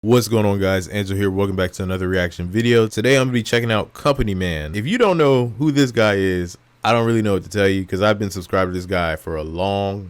What's going on, guys? Angelo here. Welcome back to another reaction video. Today I'm gonna be checking out Company Man. If you don't know who this guy is, I don't really know what to tell you because I've been subscribed to this guy for a long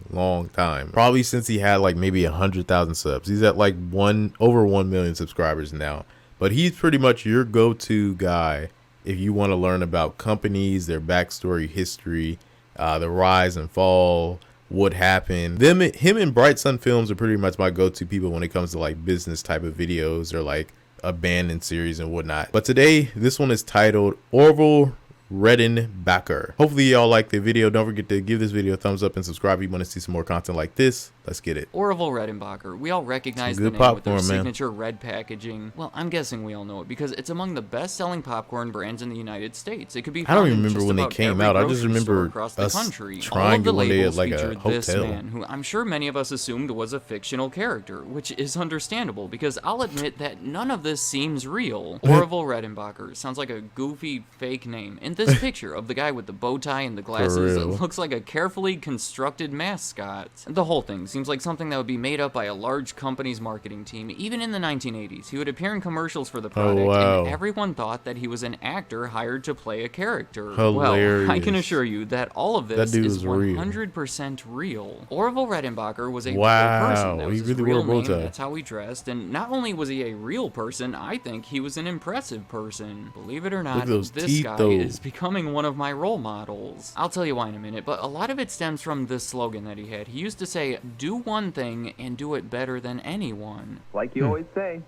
time, probably since he had like maybe 100,000 subs. He's at like over 1 million subscribers now, but he's pretty much your go-to guy if you want to learn about companies, their backstory, history, the rise and fall, what happened. Him and Bright Sun Films are pretty much my go-to people when it comes to like business type of videos or like abandoned series and whatnot. But today, this one is titled Orville Redenbacher. Hopefully y'all like the video. Don't forget to give this video a thumbs up and subscribe if you want to see some more content like this. Let's get it. Orville Redenbacher. We all recognize the name with their signature red packaging. Well, I'm guessing we all know it because it's among the best-selling popcorn brands in the United States. It could be found I don't even remember when they came out. I just remember across the country. Trying to one day at like a hotel. This man, who I'm sure many of us assumed was a fictional character, which is understandable because I'll admit that none of this seems real. Orville Redenbacher sounds like a goofy fake name. In this picture of the guy with the bow tie and the glasses, it looks like a carefully constructed mascot. The whole thing seems like something that would be made up by a large company's marketing team. Even in the 1980s, he would appear in commercials for the product, and everyone thought that he was an actor hired to play a character. Hilarious. Well, I can assure you that all of this is 100% real. Orville Redenbacher was a real person. That was his real name. That's how he dressed, and not only was he a real person, I think he was an impressive person. Believe it or not, this guy is becoming one of my role models. I'll tell you why in a minute, but a lot of it stems from this slogan that he had. He used to say, do one thing and do it better than anyone. Like you always say,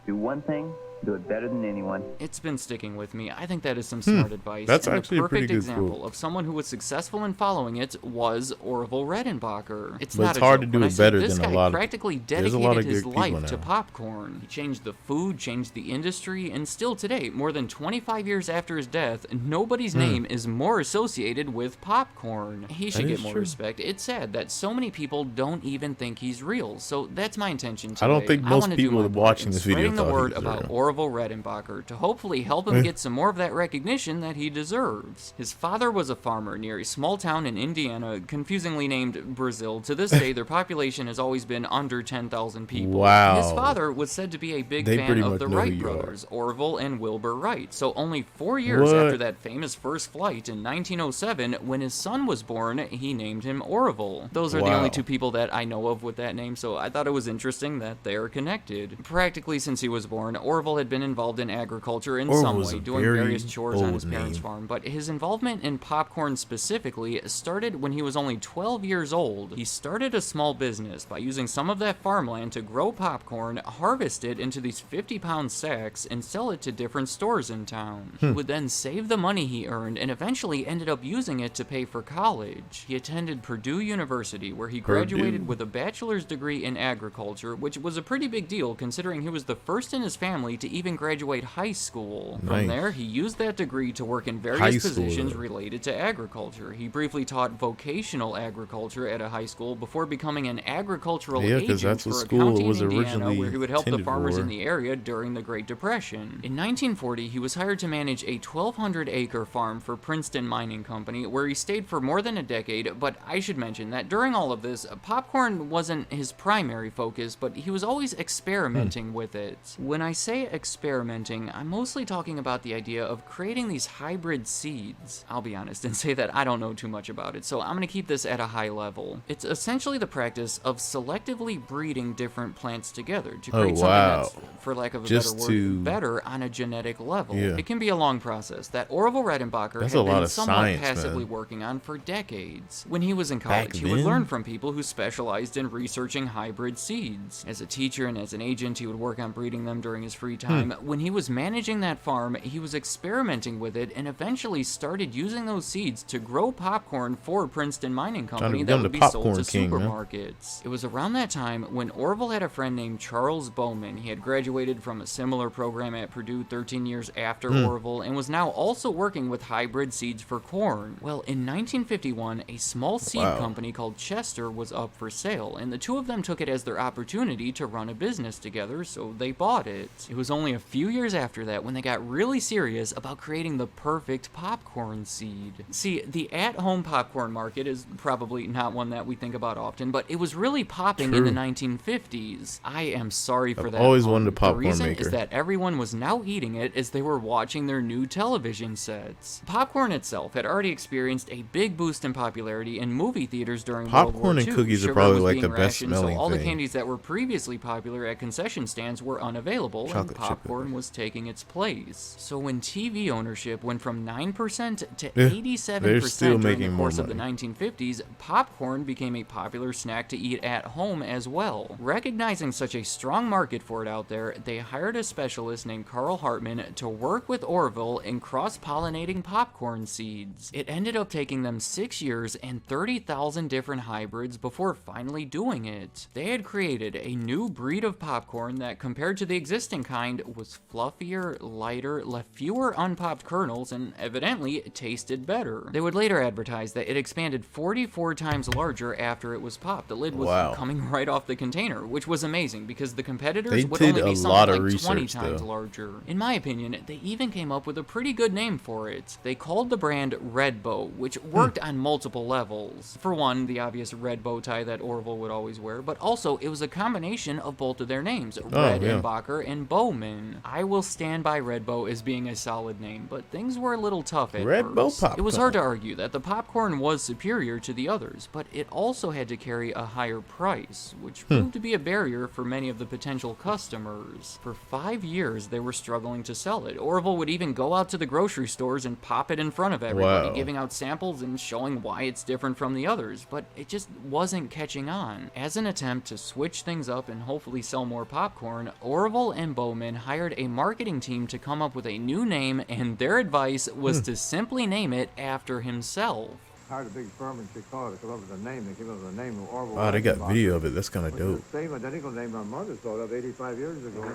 do one thing, do it better than anyone. It's been sticking with me. I think that is some smart advice. That's and actually the perfect a pretty good example quote of someone who was successful in following it was Orville Redenbacher. It's but not it's hard joke. to do it better than a lot of. Practically dedicated his life to popcorn. He changed the food, changed the industry, and still today, more than 25 years after his death, nobody's name is more associated with popcorn. He should get more respect. It's sad that so many people don't even think he's real. So that's my intention today. I don't think most people watching this video spreading the word about Orville Redenbacher to hopefully help him get some more of that recognition that he deserves. His father was a farmer near a small town in Indiana, confusingly named Brazil. To this day, their population has always been under 10,000 people. Wow. His father was said to be a big fan of the Wright brothers, Orville and Wilbur Wright. So only 4 years after that famous first flight in 1907, when his son was born, he named him Orville. Those are the only two people that I know of with that name, so I thought it was interesting that they are connected. Practically since he was born, Orville had been involved in agriculture in some way, doing various chores on his parents' farm, but his involvement in popcorn specifically started when he was only 12 years old. He started a small business by using some of that farmland to grow popcorn, harvest it into these 50-pound sacks, and sell it to different stores in town. He would then save the money he earned and eventually ended up using it to pay for college. He attended Purdue University, where he graduated with a bachelor's degree in agriculture, which was a pretty big deal considering he was the first in his family to even graduate high school. From there, he used that degree to work in various positions related to agriculture. He briefly taught vocational agriculture at a high school before becoming an agricultural agent for a county in Indiana, where he would help the farmers in the area during the Great Depression. In 1940, he was hired to manage a 1,200-acre farm for Princeton Mining Company, where he stayed for more than a decade, but I should mention that during all of this, popcorn wasn't his primary focus, but he was always experimenting with it. When I say experimenting, I'm mostly talking about the idea of creating these hybrid seeds. I'll be honest and say that I don't know too much about it, so I'm going to keep this at a high level. It's essentially the practice of selectively breeding different plants together to create something that's, for lack of a better word, better on a genetic level. It can be a long process that Orville Redenbacher had been somewhat passively working on for decades. When he was in college, he would learn from people who specialized in researching hybrid seeds. As a teacher and as an agent, he would work on breeding them during his free time. When he was managing that farm, he was experimenting with it and eventually started using those seeds to grow popcorn for Princeton Mining Company that would be sold to supermarkets. It was around that time when Orville had a friend named Charles Bowman. He had graduated from a similar program at Purdue 13 years after Orville and was now also working with hybrid seeds for corn. Well, in 1951, a small seed company called Chester was up for sale, and the two of them took it as their opportunity to run a business together, so they bought it. It was was only a few years after that when they got really serious about creating the perfect popcorn seed. See, the at-home popcorn market is probably not one that we think about often, but it was really popping in the 1950s. I am sorry for that. I've always wanted a popcorn maker. The reason maker. is that everyone was now eating it as they were watching their new television sets. Popcorn itself had already experienced a big boost in popularity in movie theaters during World War II. Popcorn and cookies Sugar are probably was like being the best rationed, smelling so all the thing. candies that were previously popular at concession stands were unavailable, and Chocolate chip popcorn was taking its place. So when TV ownership went from 9% to they're 87% still during making the more course of the money. 1950s, popcorn became a popular snack to eat at home as well. Recognizing such a strong market for it out there, they hired a specialist named Carl Hartman to work with Orville in cross-pollinating popcorn seeds. It ended up taking them 6 years and 30,000 different hybrids before finally doing it. They had created a new breed of popcorn that, compared to the existing kind, was fluffier, lighter, left fewer unpopped kernels, and evidently tasted better. They would later advertise that it expanded 44 times larger after it was popped. The lid was coming right off the container, which was amazing because the competitors would only be something like 20 times larger. In my opinion, they even came up with a pretty good name for it. They called the brand Redbow, which worked on multiple levels. For one, the obvious red bow tie that Orville would always wear, but also it was a combination of both of their names, Redenbacher and Bowman. I will stand by Redbow as being a solid name, but things were a little tough at first. It was hard to argue that the popcorn was superior to the others, but it also had to carry a higher price, which proved to be a barrier for many of the potential customers. For 5 years, they were struggling to sell it. Orville would even go out to the grocery stores and pop it in front of everybody, giving out samples and showing why it's different from the others, but it just wasn't catching on. As an attempt to switch things up and hopefully sell more popcorn, Orville and Bowman hired a marketing team to come up with a new name, and their advice was to simply name it after himself. Hired a big firm in Chicago to come up with a name. They came up with a name of Orville. Oh, they got video of it. That's kind of dope. The same identical name my mother thought of 85 years ago.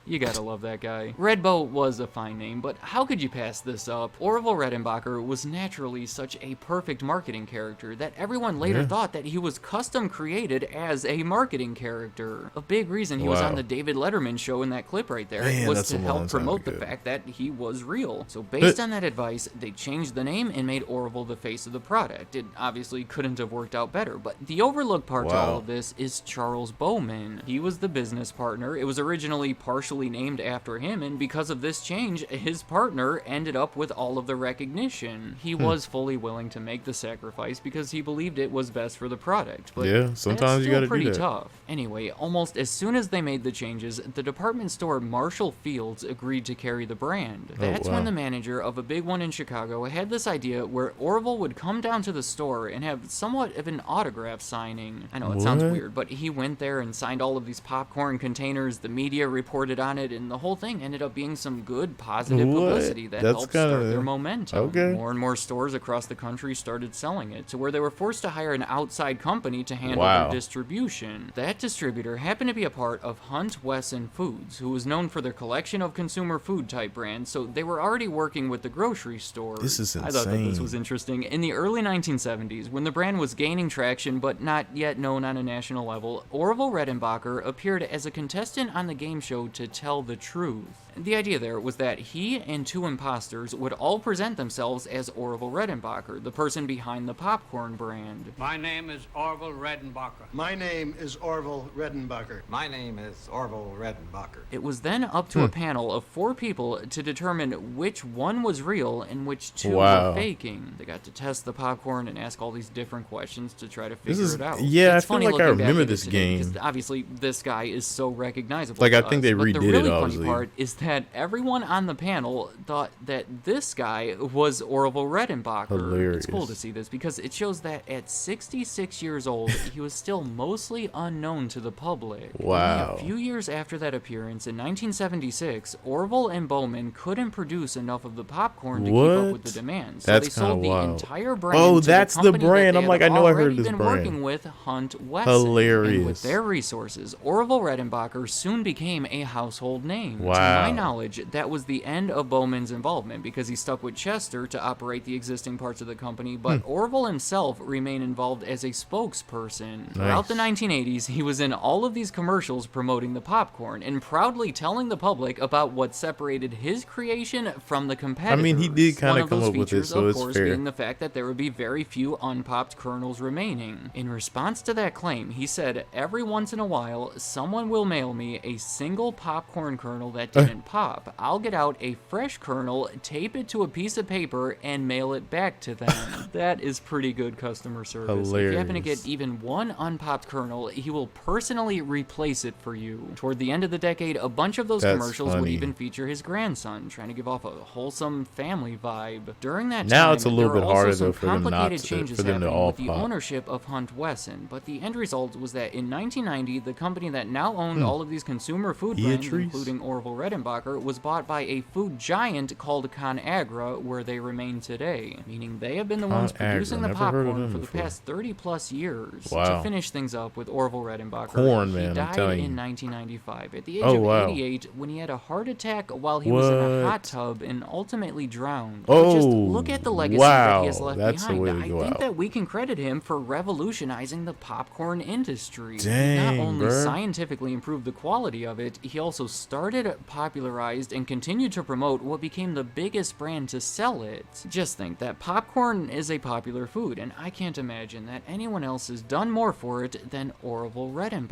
You gotta love that guy. Redbow was a fine name, but how could you pass this up? Orville Redenbacher was naturally such a perfect marketing character that everyone later thought that he was custom created as a marketing character. A big reason he was on the David Letterman show in that clip right there was to help promote the fact that he was real. So based on that advice, they changed the name and made Orville the face of the product. It obviously couldn't have worked out better, but the overlooked part to all of this is Charles Bowman. He was the business partner. It was originally partially named after him, and because of this change, his partner ended up with all of the recognition. He was fully willing to make the sacrifice because he believed it was best for the product, but sometimes you gotta pretty do that. tough. Anyway, almost as soon as they made the changes, the department store Marshall Fields agreed to carry the brand. That's when the manager of a big one in Chicago had this idea where Orville would come down to the store and have somewhat of an autograph signing. I know it sounds weird, but he went there and signed all of these popcorn containers. The media reported on it, and the whole thing ended up being some good positive publicity that helped start their momentum. More and more stores across the country started selling it, to where they were forced to hire an outside company to handle their distribution. That distributor happened to be a part of Hunt Wesson Foods, who was known for their collection of consumer food type brands, so they were already working with the grocery stores. This is insane. I thought that this was interesting. In the early 1970s, when the brand was gaining traction but not yet known on a national level, Orville Redenbacher appeared as a contestant on the game show To Tell the Truth. The idea there was that he and two imposters would all present themselves as Orville Redenbacher, the person behind the popcorn brand. My name is Orville Redenbacher. My name is Orville Redenbacher. My name is Orville Redenbacher. It was then up to a panel of 4 people to determine which one was real and which 2 were faking. They got to test the popcorn and ask all these different questions to try to figure it out. Yeah, it's I feel funny like I looking back remember at it this today, game. because obviously this guy is so recognizable. Like, to I think us. they But redid the really it, funny obviously. part is that everyone on the panel thought that this guy was Orville Redenbacher. Hilarious. It's cool to see this because it shows that at 66 years old, he was still mostly unknown to the public. Wow. Only a few years after that appearance, in 1976, Orville and Bowman couldn't produce enough of the popcorn to keep up with the demand, so That's they sold the wild. entire brand Oh, to that's the the company brand. that I'm they like, had I know I heard already this been brand. working with Hunt Wesson. Hilarious. And with their resources, Orville Redenbacher soon became a household household name. Wow. To my knowledge, that was the end of Bowman's involvement because he stuck with Chester to operate the existing parts of the company, but Orville himself remained involved as a spokesperson. Nice. Throughout the 1980s, he was in all of these commercials promoting the popcorn and proudly telling the public about what separated his creation from the competitors. I mean, he did kind of come up with it, features, so of it's course, fair. being the fact that there would be very few unpopped kernels remaining. In response to that claim, he said, "Every once in a while, someone will mail me a single popcorn kernel that didn't pop. I'll get out a fresh kernel, tape it to a piece of paper, and mail it back to them." That is pretty good customer service. Hilarious. If you happen to get even one unpopped kernel, he will personally replace it for you. Toward the end of the decade, a bunch of those That's commercials would funny. even feature his grandson, trying to give off a wholesome family vibe. During that Now time, it's a little there bit were harder, also though, some for them not complicated to- changes for them to happening all with the pop. ownership of Hunt Wesson, but the end result was that in 1990, the company that now owned all of these consumer food brands, Beatrice? including Orville Redenbacher, was bought by a food giant called ConAgra, where they remain today, meaning they have been the ones ConAgra, producing the never heard of popcorn them for the before. past 30 plus years. Wow. To finish things up with Orville Redenbacher, Corn, he man, I'm died telling in you. 1995 at the age Oh, of wow. 88 when he had a heart attack while he was in a What? hot tub and ultimately drowned. Oh, Just look at the legacy that he has wow, left that's the behind. way to I go think out. that we can credit him for revolutionizing the popcorn industry. He Dang, not only bruh. scientifically improved the quality of it, he also started, popularized, and continued to promote what became the biggest brand to sell it. Just think that popcorn is a popular food, and I can't imagine that anyone else has done more for it than Orville Redenbacher.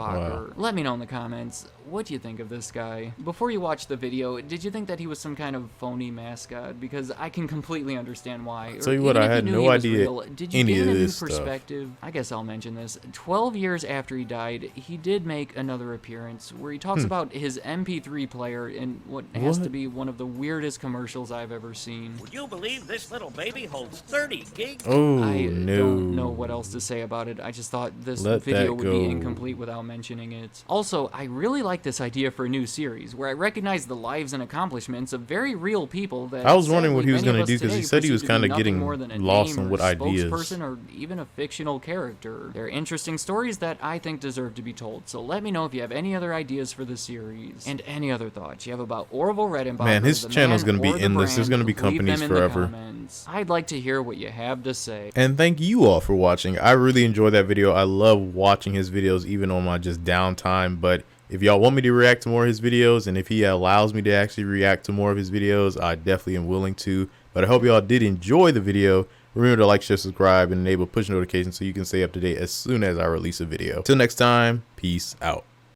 Wow. Let me know in the comments, what do you think of this guy? Before you watch the video, did you think that he was some kind of phony mascot? Because I can completely understand why. Tell you Or what, even I if you had knew no he was idea real, did you any gain of a new this stuff. perspective? I guess I'll mention this. 12 years after he died, he did make another appearance where he talks about his MP3 player in what has to be one of the weirdest commercials I've ever seen. Would you believe this little baby holds 30 gigs? Oh, I no. don't know what else to say about it. I just thought this Let video that would be go. incomplete without mentioning it. Also, I really like this idea for a new series where I recognize the lives and accomplishments of very real people that I was wondering what sadly he was many gonna of do, us 'cause he today said he was perceive to be kinda nothing getting more than a lost name on or what ideas. spokesperson or even a fictional character. They're interesting stories that I think deserve to be told. So let me know if you have any other ideas for the series and any other thoughts you have about Orville Redenbacher. Man, his the channel's man gonna be or the endless. There's brand. gonna be Leave companies them in the forever. comments. I'd like to hear what you have to say. And thank you all for watching. I really enjoyed that video. I love watching his videos even on my just downtime. But if y'all want me to react to more of his videos, and if he allows me to actually react to more of his videos, I definitely am willing to. But I hope y'all did enjoy the video. Remember to like, share, subscribe, and enable push notifications so you can stay up to date as soon as I release a video. Till next time, peace out.